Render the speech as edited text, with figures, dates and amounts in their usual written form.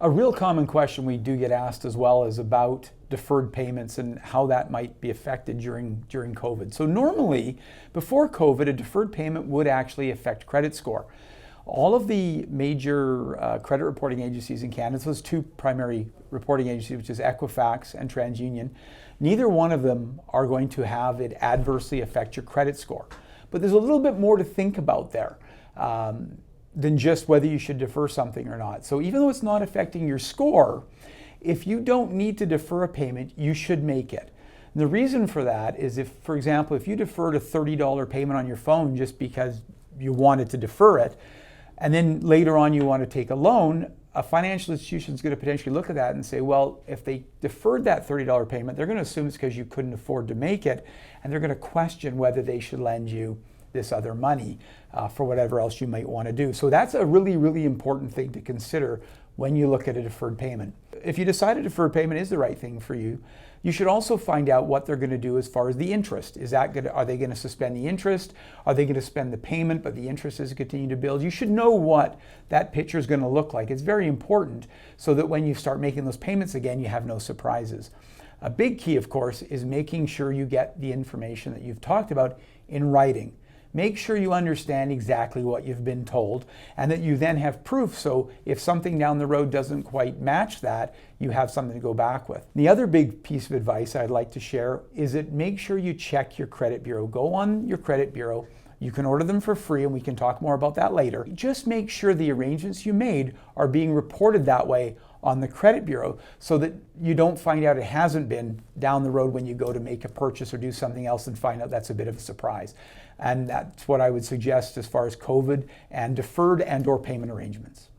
A real common question we do get asked as well is about deferred payments and how that might be affected during COVID. So normally, before COVID, a deferred payment would actually affect credit score. All of the major credit reporting agencies in Canada, those two primary reporting agencies, which is Equifax and TransUnion, neither one of them are going to have it adversely affect your credit score. But there's a little bit more to think about there than just whether you should defer something or not. So even though it's not affecting your score, if you don't need to defer a payment, you should make it. And the reason for that is if, for example, if you deferred a $30 payment on your phone just because you wanted to defer it, and then later on you want to take a loan, a financial institution is going to potentially look at that and say, well, if they deferred that $30 payment, they're going to assume it's because you couldn't afford to make it, and they're going to question whether they should lend you this other money for whatever else you might want to do. So that's a really, really important thing to consider when you look at a deferred payment. If you decide a deferred payment is the right thing for you, you should also find out what they're going to do as far as the interest. Are they going to suspend the interest? Are they going to suspend the payment, but the interest is continuing to build? You should know what that picture is going to look like. It's very important so that when you start making those payments again, you have no surprises. A big key, of course, is making sure you get the information that you've talked about in writing. Make sure you understand exactly what you've been told and that you then have proof, so if something down the road doesn't quite match that, you have something to go back with. The other big piece of advice I'd like to share is that make sure you check your credit bureau. Go on your credit bureau. You can order them for free, and we can talk more about that later. Just make sure the arrangements you made are being reported that way on the credit bureau so that you don't find out it hasn't been down the road when you go to make a purchase or do something else and find out that's a bit of a surprise. And that's what I would suggest as far as COVID and deferred and/or payment arrangements.